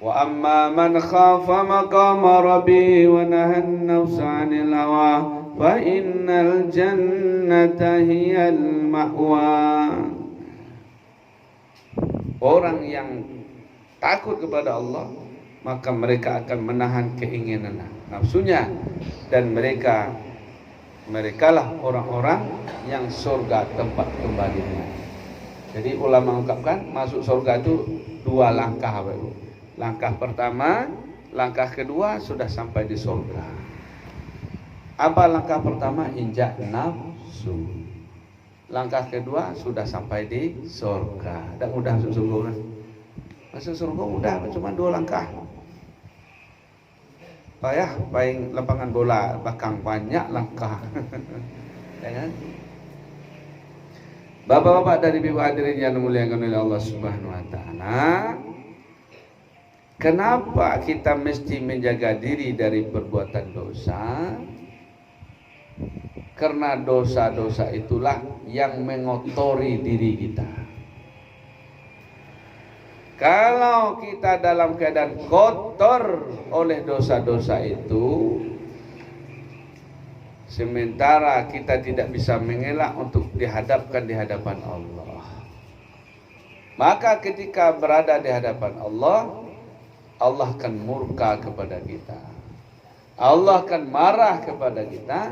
Wa amma man khafa maqama rabbi wa nahan nafsa 'anil hawa fa innal jannata hiyal ma'wa. Orang yang takut kepada Allah, maka mereka akan menahan keinginan nafsunya, dan merekalah orang-orang yang surga tempat kembalinya. Jadi ulama mengungkapkan masuk surga itu 2 langkah, Bapak Ibu. Langkah pertama, langkah kedua sudah sampai di surga. Apa langkah pertama? Injak nafsu. Langkah kedua sudah sampai di surga. Dan mudah masuk surga kan? Masuk surga mudah, cuma 2 langkah. Payah paling lapangan bola belakang banyak langkah. Ya kan? Bapak-bapak dari ibu hadirin yang dimuliakan oleh Allah Subhanahu wa taala, kenapa kita mesti menjaga diri dari perbuatan dosa? Karena dosa-dosa itulah yang mengotori diri kita. Kalau kita dalam keadaan kotor oleh dosa-dosa itu, sementara kita tidak bisa mengelak untuk dihadapkan di hadapan Allah, maka ketika berada di hadapan Allah, Allah akan murka kepada kita. Allah akan marah kepada kita,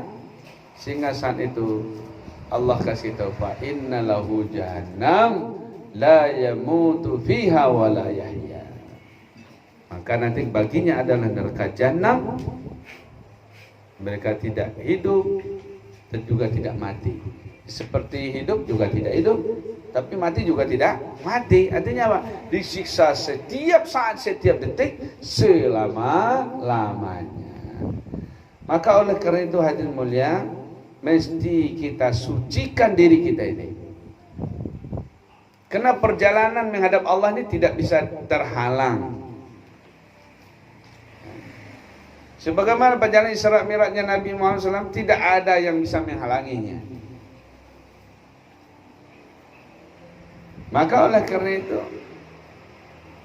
sehingga saat itu Allah kasih tahu, fa inna lahu jahannam la yamutu fiha wa la yahya. Maka nanti baginya adalah neraka jahanam. Mereka tidak hidup dan juga tidak mati. Seperti hidup juga tidak hidup, tapi mati juga tidak mati. Artinya apa? Disiksa setiap saat, setiap detik, selama-lamanya. Maka oleh karena itu hadirin mulia, mesti kita sucikan diri kita ini. Karena perjalanan menghadap Allah ini tidak bisa terhalang. Sebagaimana perjalanan Isra Mi'rajnya Nabi Muhammad SAW, tidak ada yang bisa menghalanginya. Maka oleh karena itu,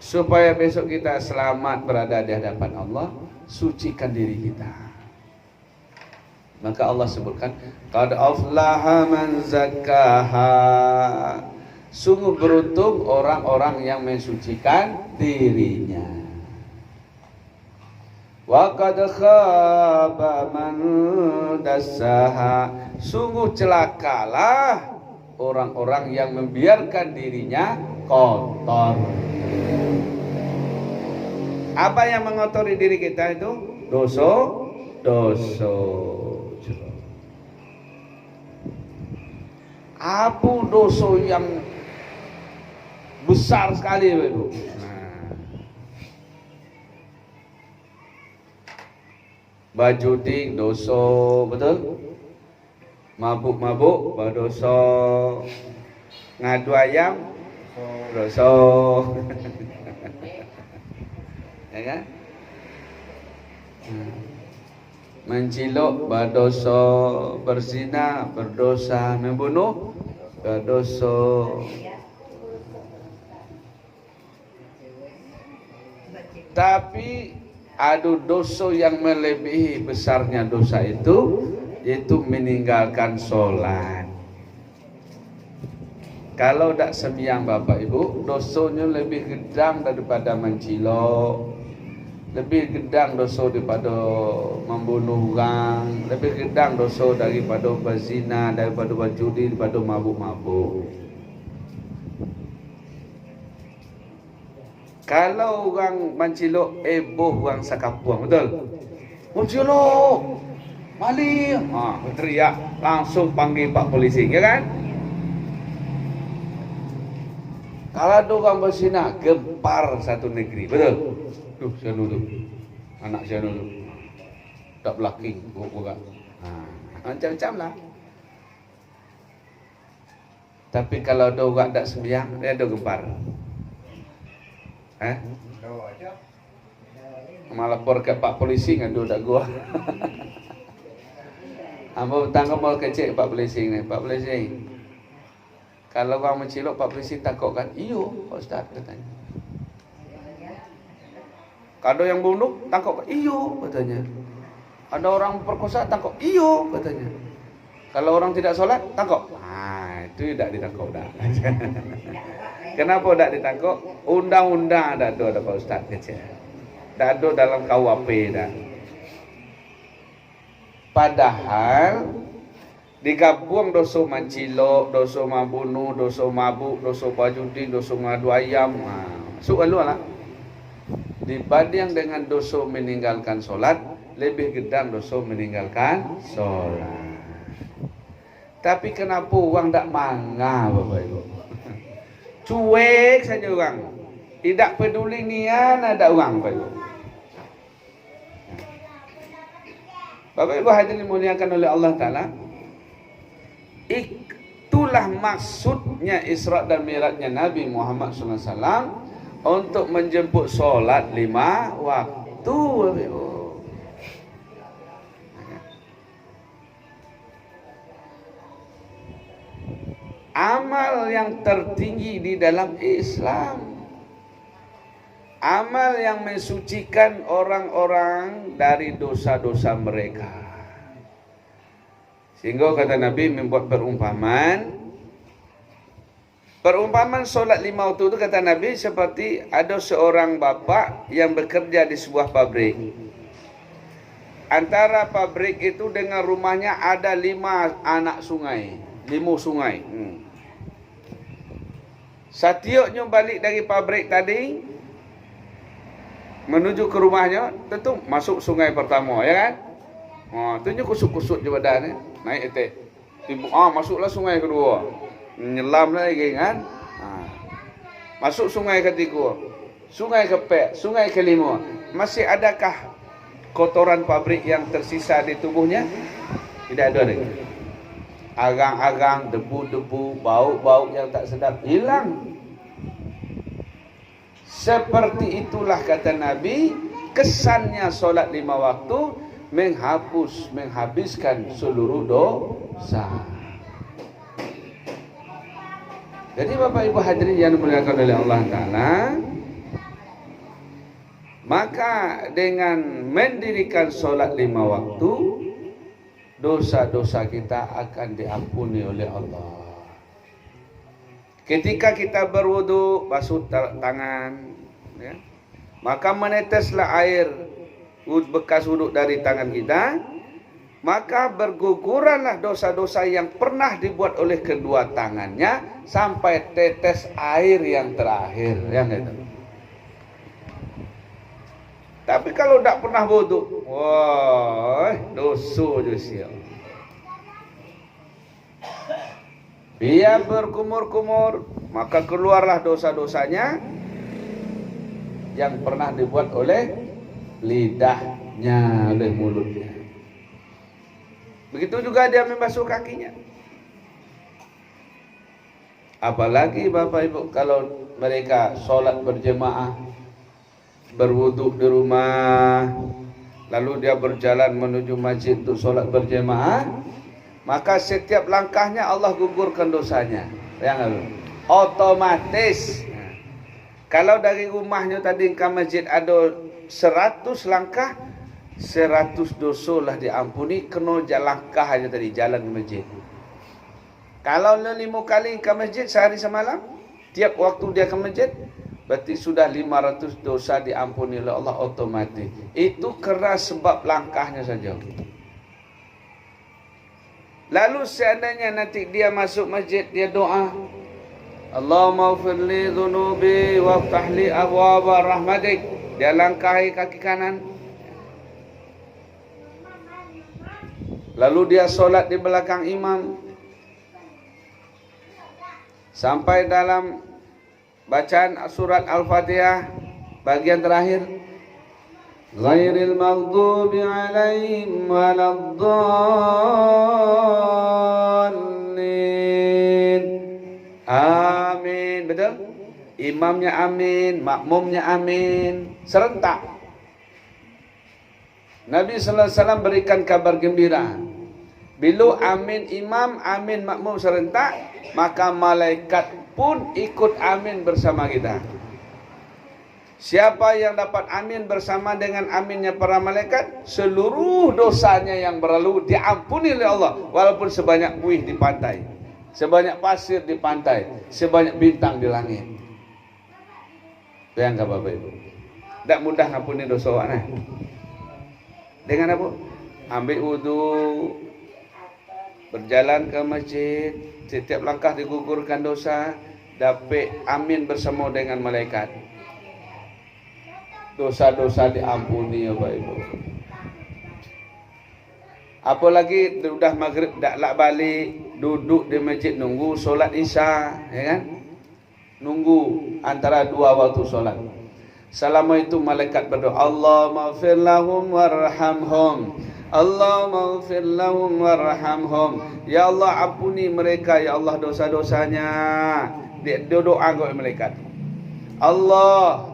supaya besok kita selamat berada di hadapan Allah, sucikan diri kita. Maka Allah sebutkan, qad aflaha man zakkaha. Sungguh beruntung orang-orang yang mensucikan dirinya. Wa qad khaba man dassaha. Sungguh celakalah orang-orang yang membiarkan dirinya kotor. Apa yang mengotori diri kita itu? Dosa. Apa dosa yang besar sekali, Ibu? Bajudi dosa, betul? Mabuk-mabuk berdosa. Ngadu ayam dosa. Ya kan? Mencilok berdosa, berzina berdosa, membunuh berdosa. Tapi ada dosa yang melebihi besarnya dosa itu, yaitu meninggalkan sholat. Kalau tak sembahyang Bapak Ibu, dosanya lebih gedang daripada mencilok, lebih gedang dosa daripada membunuh orang, lebih gedang dosa daripada berzina, daripada berjudi, daripada mabuk-mabuk. Kalau orang mencilok, boh orang sakapuang, betul? Mencilok, mali, teriak, langsung panggil Pak Polisi, ya kan? Kalau ada orang berzina, gempar satu negeri, betul? Duh, saya nuduh, anak saya nuduh, tak belaki, bukan? Macam-macam lah. Tapi kalau ada orang tak sembahyang, dia ada gempar. Melapor ke Pak Polisi ngadu dak gua. Ambo tangga mau kecek Pak Polisi ni. Pak Polisi, kalau orang mencilok Pak Polisi takut kan? Iyo, Pak Ustaz katanya. Kalau yang bunuh, tangkap. Iyo, katanya. Ada orang perkosa, tangkap. Iyo, katanya. Kalau orang tidak sholat, tangkap. Itu tidak ditangkap dah. Kenapa tidak ditangkap? Undang-undang ada tu, ada Pak Ustaz kecil. Tak ada dalam KUHP dah. Padahal digabung dosa mancilok, dosa mabunuh, dosa mabuk, dosa pajudi, dosa ngadu ayam. Masuk alulah. Dibanding dengan dosa meninggalkan solat, lebih gedang dosa meninggalkan solat. Tapi kenapa orang tak mangga, Bapak Ibu? Cuek saja orang. Tidak peduli nian ada orang, Bapak Ibu. Bapak Ibu hadirin dimuliakan oleh Allah Ta'ala. Itulah maksudnya Isra dan Mi'rajnya Nabi Muhammad SAW untuk menjemput solat 5 waktu, Bapak Ibu. Amal yang tertinggi di dalam Islam, amal yang mensucikan orang-orang dari dosa-dosa mereka. Sehingga kata Nabi membuat perumpamaan solat 5 waktu itu, kata Nabi, seperti ada seorang bapa yang bekerja di sebuah pabrik. Antara pabrik itu dengan rumahnya ada 5 anak sungai, 5 sungai. Setiapnya balik dari pabrik tadi menuju ke rumahnya, tentu masuk sungai pertama, ya kan? Tentunya kusut-kusut je badan, naik etek. Masuklah sungai kedua. Menyelam lagi kan? Masuk sungai ketiga, sungai keempat, sungai kelima. Masih adakah kotoran pabrik yang tersisa di tubuhnya? Tidak ada lagi. Agang-agang, debu-debu, bau-bau yang tak sedap hilang. Seperti itulah kata Nabi, kesannya solat 5 waktu menghabiskan seluruh dosa. Jadi Bapak Ibu hadirin yang dimuliakan oleh Allah Ta'ala, maka dengan mendirikan solat 5 waktu, dosa-dosa kita akan diampuni oleh Allah. Ketika kita berwudu, basuh tangan, ya, maka meneteslah air bekas wuduk dari tangan kita, maka berguguranlah dosa-dosa yang pernah dibuat oleh kedua tangannya sampai tetes air yang terakhir, yang itu. Tapi kalau tidak pernah wudu, wah, dosa je siap. Dia berkumur-kumur, maka keluarlah dosa-dosanya yang pernah dibuat oleh lidahnya, oleh mulutnya. Begitu juga dia membasuh kakinya. Apalagi Bapak Ibu kalau mereka sholat berjemaah, berwuduk di rumah, lalu dia berjalan menuju masjid untuk sholat berjemaah, maka setiap langkahnya Allah gugurkan dosanya. Yang otomatis. Kalau dari rumahnya tadi ke masjid ada 100 langkah, 100 dosa lah diampuni, kena langkah aja tadi jalan ke masjid. Kalau 5 kali ke masjid sehari semalam, tiap waktu dia ke masjid, berarti sudah 500 dosa diampuni oleh Allah otomatis. Itu keras sebab langkahnya saja. Lalu seandainya nanti dia masuk masjid, dia doa, Allahumma ufirli dhunubi waftahli abwaba rahmatik. Dia langkahi kaki kanan. Lalu dia solat di belakang imam. Sampai dalam bacaan surat Al-Fatihah bagian terakhir, ghairil maghdubi alaihim waladdallin. Amin. Betul? Imamnya amin, makmumnya amin, serentak. Nabi sallallahu alaihi wasallam berikan kabar gembira. Bila amin imam, amin makmum serentak, maka malaikat pun ikut amin bersama kita. Siapa yang dapat amin bersama dengan aminnya para malaikat, seluruh dosanya yang berlalu diampuni oleh Allah, walaupun sebanyak buih di pantai, sebanyak pasir di pantai, sebanyak bintang di langit. Bayangkan Bapak Ibu, tidak mudah ngampuni dosa orang. Dengan apa? Ambil wudu, berjalan ke masjid, setiap langkah digugurkan dosa, dapat amin bersama dengan malaikat. Dosa-dosa diampuni ya Bapak Ibu. Apalagi sudah maghrib dak lak balik, duduk di masjid nunggu solat isya, ya kan? Nunggu antara dua waktu solat. Selama itu malaikat berdoa, Allahumma ighfir lahum warhamhum. Allahumma ighfir lahum warhamhum. Ya Allah ampuni mereka ya Allah dosa-dosanya. Dia doa kepada malaikat. Allahumma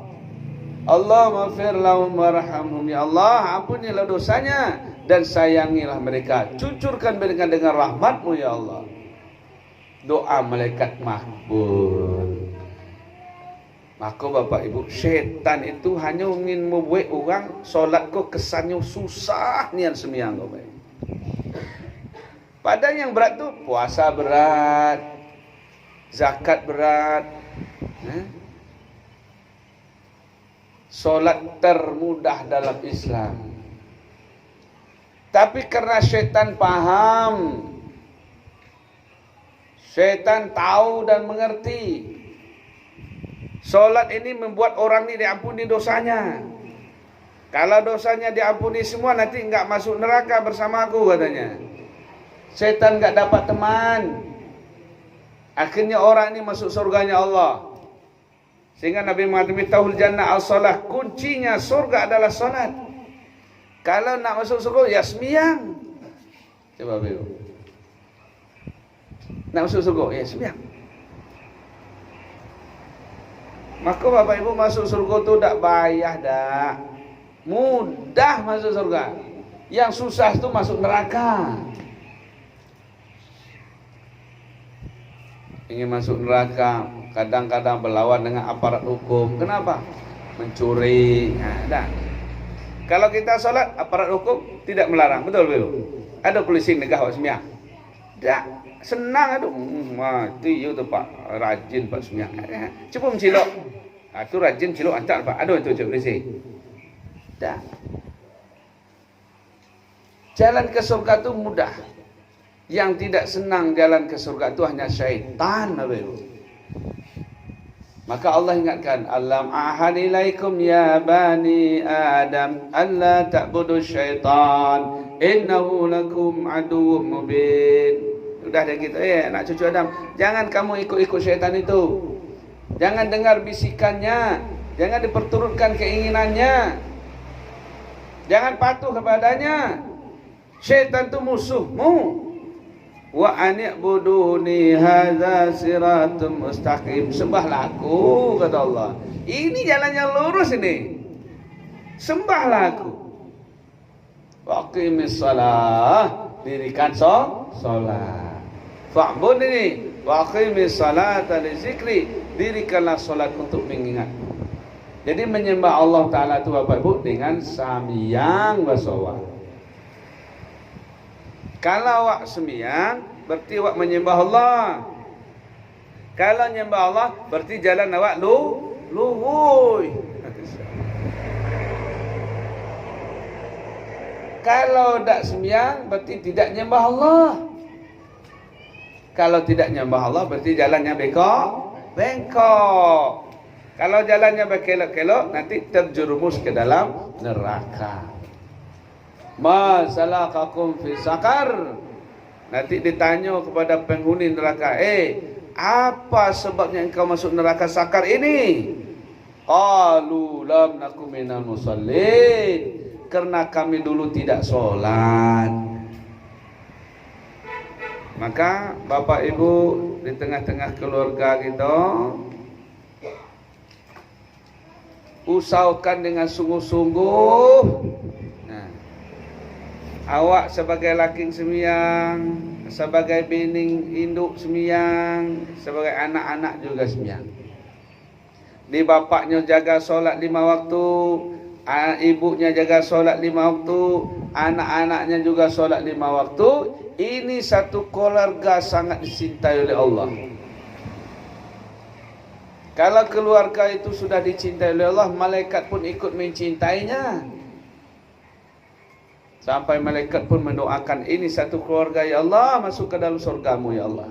ighfir lahum warhamhum. Ya Allah ampunilah dosanya dan sayangilah mereka. Cucurkan mereka dengan rahmat-Mu ya Allah. Doa malaikat makbul. Maka Bapak Ibu, syaitan itu hanya ingin membuat orang solat kok kesannya susah nian sembahyang Bapak Ibu. Padahal yang berat tu puasa berat, zakat berat, solat termudah dalam Islam. Tapi karena syaitan paham, syaitan tahu dan mengerti, solat ini membuat orang ini diampuni dosanya. Kalau dosanya diampuni semua, nanti enggak masuk neraka bersama aku katanya. Syaitan enggak dapat teman. Akhirnya orang ini masuk surganya Allah. Sehingga Nabi Muhammad Miftahul Jannah as-salah, kuncinya surga adalah salat. Kalau nak masuk surga ya sembahyang. Coba Bapak. Nak masuk surga ya sembahyang. Maka Bapak Ibu masuk surga tu tak payah dah. Mudah masuk surga. Yang susah tu masuk neraka. Ingin masuk neraka, kadang-kadang berlawan dengan aparat hukum. Kenapa? Mencuri. Dah. Kalau kita solat, aparat hukum tidak melarang. Betul betul. Ada polisi negah awak sembahyang. Dah. Senang aduh. Mati you tu Pak. Rajin Pak sembahyang. Cuba mencilok. Tu rajin cilok antar Pak. Aduh itu cik polisi. Dah. Jalan ke surga tu mudah. Yang tidak senang jalan ke surga itu hanya syaitan. Maka Allah ingatkan, Alam ahad ilaikum ya bani Adam alla ta'budu syaitan innahu lakum aduwwum mubin. Sudah dah gitu nak cucu Adam, jangan kamu ikut-ikut syaitan itu. Jangan dengar bisikannya, jangan diperturutkan keinginannya. Jangan patuh kepadanya. Syaitan itu musuhmu. Wa ani'buduni hadza siratun mustaqim. Sembahlah aku kata Allah. Ini jalan yang lurus ini. Sembahlah aku. Wa aqimis shalah, dirikan salat. Fa'bud ini wa aqimis salata li zikri, dirikanlah salat untuk mengingat. Jadi menyembah Allah Ta'ala itu Bapak Ibu dengan samyang wasawat. Kalau awak sembahyang, berarti awak menyembah Allah. Kalau menyembah Allah, berarti jalan awak luhur. Kalau tak sembahyang, berarti tidak menyembah Allah. Kalau tidak menyembah Allah, berarti jalannya bengkok. Kalau jalannya berkelok-kelok, nanti terjerumus ke dalam neraka. Ma salakakum fi sakar. Nanti ditanya kepada penghuni neraka, apa sebabnya engkau masuk neraka sakar ini? Qalu lam nakum minal musallin. Karena kami dulu tidak sholat. Maka Bapak Ibu di tengah-tengah keluarga kita, usahakan dengan sungguh-sungguh. Awak sebagai laki sembahyang, sebagai bini induk sembahyang, sebagai anak-anak juga sembahyang. di bapaknya jaga solat 5 waktu, ibunya jaga solat 5 waktu, anak-anaknya juga solat 5 waktu. Ini satu keluarga sangat dicintai oleh Allah. Kalau keluarga itu sudah dicintai oleh Allah, malaikat pun ikut mencintainya. Sampai malaikat pun mendoakan, ini satu keluarga ya Allah, masuk ke dalam surgamu ya Allah.